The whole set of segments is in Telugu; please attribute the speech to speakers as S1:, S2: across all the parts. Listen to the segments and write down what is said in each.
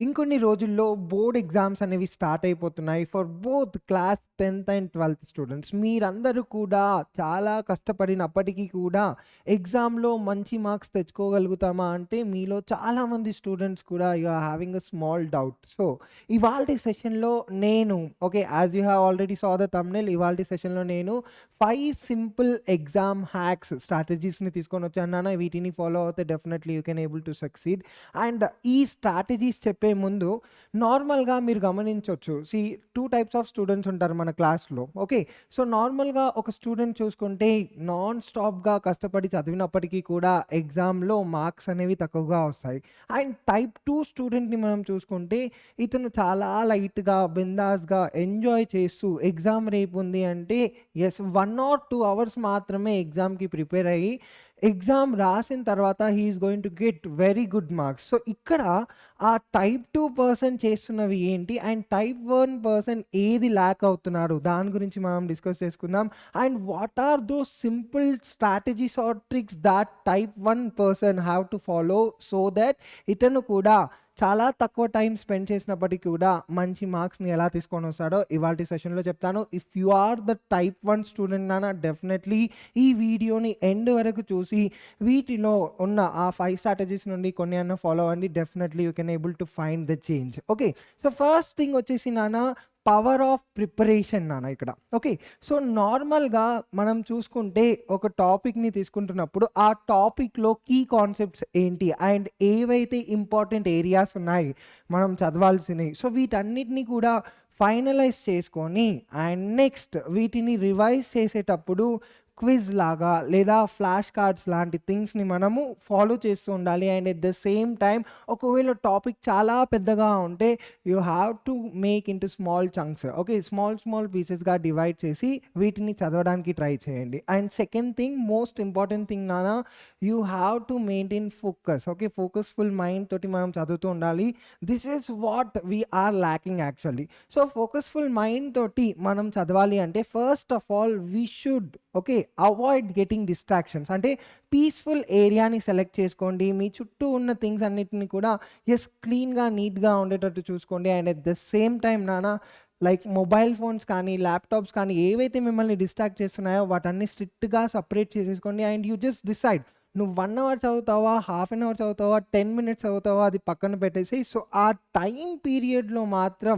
S1: ఇంకొన్ని రోజుల్లో బోర్డ్ ఎగ్జామ్స్ అనేవి స్టార్ట్ అయిపోతున్నాయి for both class 10th and 12th students. మీరందరూ కూడా చాలా కష్టపడినప్పటికీ కూడా ఎగ్జామ్‌లో మంచి మార్క్స్ తెచ్చుకోగలుగుతామా అంటే మీలో చాలామంది స్టూడెంట్స్ కూడా you are having a small doubt. So ఇవాల్టి సెషన్‌లో నేను as you have already saw the thumbnail, ఇవాల్టి సెషన్‌లో నేను 5 సింపుల్ ఎగ్జామ్ హ్యాక్స్ స్ట్రాటజీస్‌ని తీసుకొనొచ్చాను నాన్న. వీటిని ఫాలో అవుతే definitely you can able to succeed. And ఈ స్ట్రాటజీస్ చెప్పే ముందు నార్మల్‌గా మీరు గమనించొచ్చు. 2 టైప్స్ ఆఫ్ స్టూడెంట్స్ ఉంటారు మన క్లాస్‌లో. సో నార్మల్‌గా ఒక స్టూడెంట్ చూసుకుంటే నాన్ స్టాప్‌గా కష్టపడి చదివినప్పటికీ కూడా ఎగ్జామ్‌లో మార్క్స్ అనేవి తక్కువగా వస్తాయి. అండ్ టైప్ 2 స్టూడెంట్‌ని మనం చూసుకుంటే ఇతను చాలా లైట్‌గా, బిందాస్‌గా ఎంజాయ్ చేస్తూ ఎగ్జామ్ రేపుంది అంటే 1 ఆర్ 2 అవర్స్ మాత్రమే ఎగ్జామ్‌కి ప్రిపేర్ అయ్యి ఎగ్జామ్ రాసిన తర్వాత he is going to get very good marks. So ఇక్కడ ఆ టైప్ 2 పర్సన్ చేస్తున్నవి ఏంటి? అండ్ టైప్ 1 పర్సన్ ఏది ల్యాక్ అవుతున్నాడు? దాని గురించి మనం డిస్కస్ చేసుకుందాం. And what are those simple strategies or tricks that type 1 person have to follow so that ఇతను కూడా చాలా తక్కువ టైం స్పెండ్ చేసినప్పటికీ కూడా మంచి మార్క్స్‌ని ఎలా తీసుకొనొస్తాడో ఇవాల్టి సెషన్‌లో చెప్తాను. If you are the type 1 student నాన్న, డెఫినెట్‌లీ ఈ వీడియోని ఎండ్ వరకు చూసి వీటిలో ఉన్న ఆ 5 స్ట్రాటజీస్ నుండి కొన్ని అన్నా ఫాలో అవ్వండి. Definitely you can able to find the change. So first thing వచ్చేసి నాన్న, పవర్ ఆఫ్ ప్రిపరేషన్ నాన్న ఇక్కడ. సో నార్మల్‌గా మనం చూసుకుంటే ఒక టాపిక్‌ని తీసుకుంటున్నప్పుడు ఆ టాపిక్‌లో కీ కాన్సెప్ట్స్ ఏంటి? అండ్ ఏవైతే ఇంపార్టెంట్ ఏరియాస్ ఉన్నాయి మనం చదవాల్సినయి. సో వీటన్నిటిని కూడా ఫైనలైజ్ చేసుకొని అండ్ నెక్స్ట్ వీటిని రివైజ్ చేసేటప్పుడు క్విజ్ లాగా లేదా ఫ్లాష్ కార్డ్స్ లాంటి థింగ్స్‌ని మనము ఫాలో చేస్తూ ఉండాలి. And at the same time ఒకవేళ టాపిక్ చాలా పెద్దగా ఉంటే you have to make into small chunks. Small పీసెస్‌గా డివైడ్ చేసి వీటిని చదవడానికి ట్రై చేయండి. And second thing, most important thing నాన్న, you have to maintain focus. ఫోకస్‌ఫుల్ మైండ్ తోటి మనం చదువుతూ ఉండాలి. This is what we are lacking actually. So ఫోకస్‌ఫుల్ మైండ్ తోటి మనం చదవాలి అంటే first of all we should avoid getting distractions. అంటే పీస్ఫుల్ ఏరియాని సెలెక్ట్ చేసుకోండి. మీ చుట్టూ ఉన్న థింగ్స్ అన్నిటిని కూడా క్లీన్‌గా, నీట్‌గా ఉండేటట్టు చూసుకోండి. And at the same time నాన్న, లైక్ మొబైల్ ఫోన్స్ కానీ, ల్యాప్‌టాప్స్ కానీ ఏవైతే మిమ్మల్ని డిస్ట్రాక్ట్ చేస్తున్నాయో వాటన్ని స్ట్రిక్ట్‌గా సెపరేట్ చేసేసుకోండి. అండ్ యూ జస్ట్ డిసైడ్ నువ్వు 1 అవర్ చదువుతావా, హాఫ్ అన్ అవర్ చదువుతావా, 10 మినిట్స్ చదువుతావా అది పక్కన పెట్టేసేయి. సో ఆ టైం పీరియడ్‌లో మాత్రం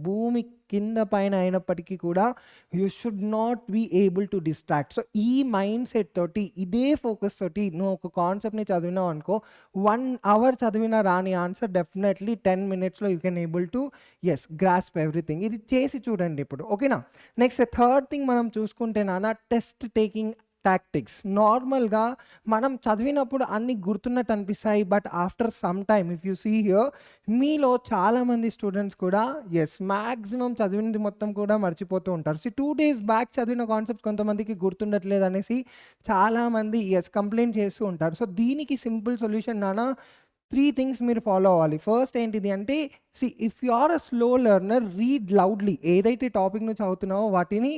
S1: భూమి కింద పైన అయినప్పటికీ కూడా you should not be able to distract. So ఈ మైండ్ సెట్ తోటి, ఇదే ఫోకస్ తోటి నువ్వు ఒక కాన్సెప్ట్‌ని చదివినావు అనుకో, 1 అవర్ చదివినా రాని ఆన్సర్ డెఫినెట్‌లీ 10 మినిట్స్‌లో you can able to grasp everything. ఇది చేసి చూడండి ఇప్పుడు. నెక్స్ట్ థర్డ్ థింగ్ మనం చూసుకుంటే నాన్న, టెస్ట్ టేకింగ్ టాక్టిక్స్. నార్మల్‌గా మనం చదివినప్పుడు అన్నీ గుర్తున్నట్టు అనిపిస్తాయి. But after some time if you see here, మీలో చాలామంది స్టూడెంట్స్ కూడా మాక్సిమం చదివినది మొత్తం కూడా మర్చిపోతూ ఉంటారు. 2 డేస్ బ్యాక్ చదివిన కాన్సెప్ట్స్ కొంతమందికి గుర్తుండట్లేదు అనేసి చాలామంది కంప్లెయింట్ చేస్తూ ఉంటారు. సో దీనికి సింపుల్ సొల్యూషన్ నాన్న, 3 థింగ్స్ మీరు ఫాలో అవ్వాలి. ఫస్ట్ ఏంటిది అంటే, if you are a slow learner, read loudly. ఏదైతే టాపిక్ నువ్వు చదువుతున్నావో వాటిని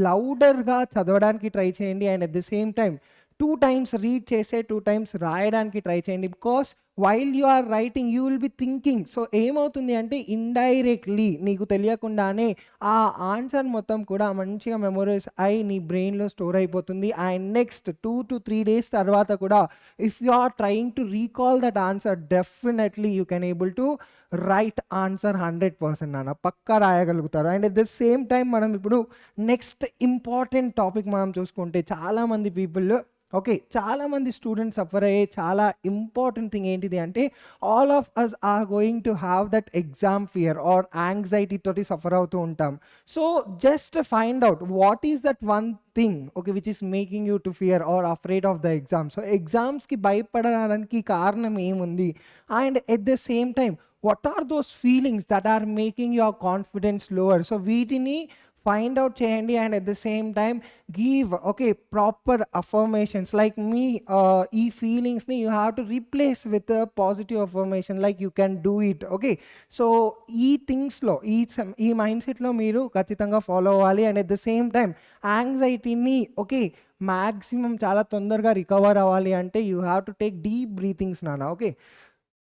S1: లౌడర్‌గా చదవడానికి ట్రై చేయండి. And at the same time 2 times read చేసే, 2 టైమ్స్ రాయడానికి ట్రై చేయండి. Because while you are writing you will be thinking. So ఏమవుతుంది అంటే ఇండైరెక్ట్‌లీ నీకు తెలియకుండానే ఆ ఆన్సర్ మొత్తం కూడా మంచిగా మెమోరైజ్ అయ్యి నీ బ్రెయిన్‌లో స్టోర్ అయిపోతుంది. అండ్ నెక్స్ట్ 2-3 డేస్ తర్వాత కూడా if you are trying to recall that answer, definitely you can able to write answer 100% నాన్న. పక్కా రాయగలుగుతారు. And at the same time మనం ఇప్పుడు నెక్స్ట్ ఇంపార్టెంట్ టాపిక్ మనం చూసుకుంటే, చాలామంది పీపుల్ చాలామంది స్టూడెంట్స్ సఫర్ అయ్యే చాలా ఇంపార్టెంట్ థింగ్ ఏంటిది అంటే, all of us are going to have that exam fear or anxiety తోటి సఫర్ అవుతూ ఉంటాం. So just find out what is that one thing which is making you to fear or afraid of the exam. So ఎగ్జామ్స్కి భయపడడానికి కారణం ఏముంది? And at the same time what are those feelings that are making your confidence lower? So వీటిని ఫైండ్ అవుట్ చేయండి. And at the same time give proper affirmations like me. ఈ ఫీలింగ్స్ని you have to replace with positive affirmation like you can do it. So ఈ థింగ్స్లో, ఈ మైండ్ సెట్లో మీరు ఖచ్చితంగా ఫాలో అవ్వాలి. అండ్ అట్ ద సేమ్ టైమ్ యాంగ్జైటీని మ్యాక్సిమం చాలా తొందరగా రికవర్ అవ్వాలి అంటే you have to take deep breathings నాన్న.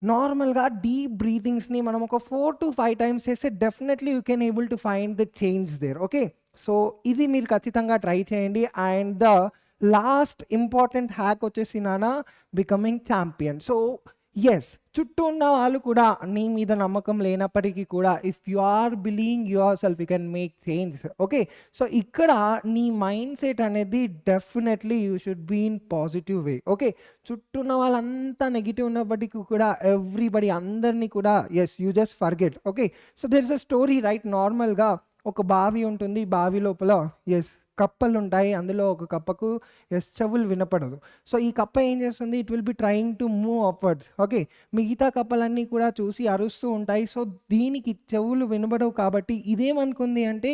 S1: నార్మల్‌గా డీప్ బ్రీతింగ్స్‌ని మనం ఒక 4-5 టైమ్స్ చేస్తే definitely you can able to find the change their. Okay. So, ఇది మీరు ఖచ్చితంగా ట్రై చేయండి. And the last important hack వచ్చేసి నాన్న బికమింగ్ ఛాంపియన్. సో, యెస్, చుట్టూ ఉన్న వాళ్ళు కూడా నీ మీద నమ్మకం లేనప్పటికీ కూడా if you are believing yourself you can make change. Okay. So, ఇక్కడ నీ మైండ్ సెట్ అనేది definitely you should be in positive way. Okay. చుట్టూ ఉన్న వాళ్ళంతా నెగెటివ్ ఉన్నప్పటికీ కూడా ఎవ్రీబడి అందరినీ కూడా yes you just forget. Okay. So, there is a story right. నార్మల్‌గా ఒక బావి ఉంటుంది. బావి లోపల యెస్ కప్పలుంటాయి. అందులో ఒక కప్పకు చెవులు వినపడదు. సో, ఈ కప్ప ఏం చేస్తుంది? It will B trying to move upwards. Okay. మిగతా కప్పలన్నీ కూడా చూసి అరుస్తూ ఉంటాయి. సో, దీనికి చెవులు వినబడవు కాబట్టి ఇదేమనుకుంది అంటే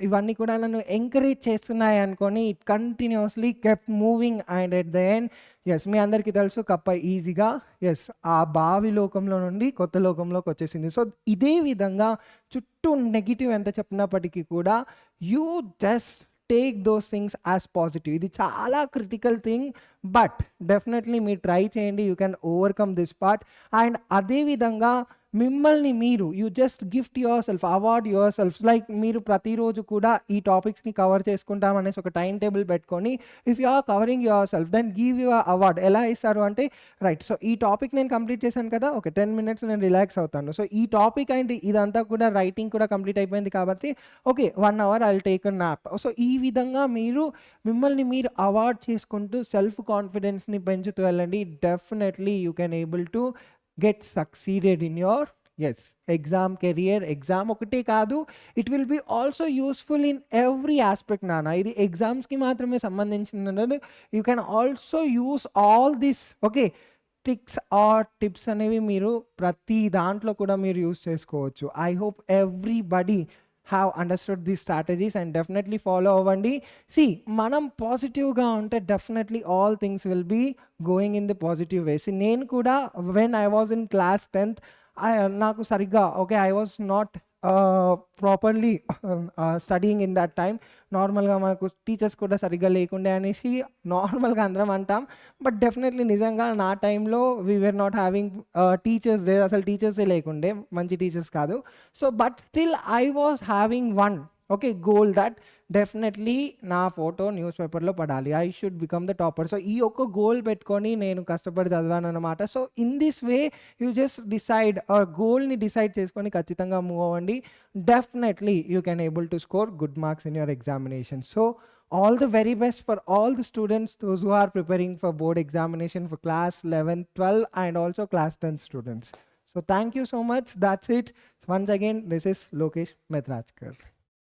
S1: ఇవన్నీ కూడా నన్ను ఎంకరేజ్ చేస్తున్నాయి అనుకోని it continuously kept moving and at the end మీ అందరికీ తెలుసు కప్ప ఈజీగా ఆ బావి లోకంలో నుండి కొత్త లోకంలోకి వచ్చేసింది. సో, ఇదే విధంగా చుట్టూ నెగెటివ్ ఎంత చెప్పినప్పటికీ కూడా you just take those things as positive. ఇది చాలా క్రిటికల్ థింగ్. బట్ డెఫినెట్లీ మీరు ట్రై చేయండి. You can overcome this part. And అదే విధంగా మిమ్మల్ని మీరు you just gift yourself, award yourself. Like మీరు ప్రతిరోజు కూడా ఈ టాపిక్స్ని కవర్ చేసుకుంటాం అనేసి ఒక టైం టేబుల్ పెట్టుకొని if you are covering yourself then give your award. ఎలా ఇస్తారు అంటే రైట్, సో ఈ టాపిక్ నేను కంప్లీట్ చేశాను కదా, ఒక 10 minutes నేను రిలాక్స్ అవుతాను. సో ఈ టాపిక్ అండ్ ఇదంతా కూడా రైటింగ్ కూడా కంప్లీట్ అయిపోయింది కాబట్టి okay 1 hour I will take a nap. So ఈ విధంగా మీరు మిమ్మల్ని మీరు అవార్డ్ చేసుకుంటూ సెల్ఫ్ కాన్ఫిడెన్స్ని పెంచుతూ వెళ్ళండి. Definitely you can able to get succeeded in your exam career. Exam ఒకటే కాదు, it will be also useful in every aspect నాన్న. ఇది ఎగ్జామ్స్కి మాత్రమే సంబంధించినది. You can also use all this tricks or tips అనేవి మీరు ప్రతి దాంట్లో కూడా మీరు యూస్ చేసుకోవచ్చు. I hope everybody have understood the strategies and definitely follow అవ్వండి. మనం పాజిటివ్గా ఉంటే definitely all things will be going in the positive వేస్. నేను కూడా when I was in class 10th నాకు సరిగ్గా I was not properly studying in that time. నార్మల్గా మనకు టీచర్స్ కూడా సరిగ్గా లేకుండే అనేసి నార్మల్గా అందరం అంటాం. బట్ డెఫినెట్లీ నిజంగా నా టైంలో we were not having teachers day. అసలు టీచర్సే లేకుండే, మంచి టీచర్స్ కాదు. So but still I was having one goal that definitely నా ఫోటో న్యూస్ పేపర్లో పడాలి. I should become the topper. So ఈ ఒక్క గోల్ పెట్టుకొని నేను కష్టపడి చదివాను అనమాట. So in this way you just decide గోల్ని డిసైడ్ చేసుకొని ఖచ్చితంగా మూవ్ అవ్వండి. Definitely you can able to score good marks in your examination. So all the very best for all the students, those who are preparing for board examination for class 11, 12 and also class 10 students. So thank you so much. That's it. Once again, this is Lokesh Metrajkar.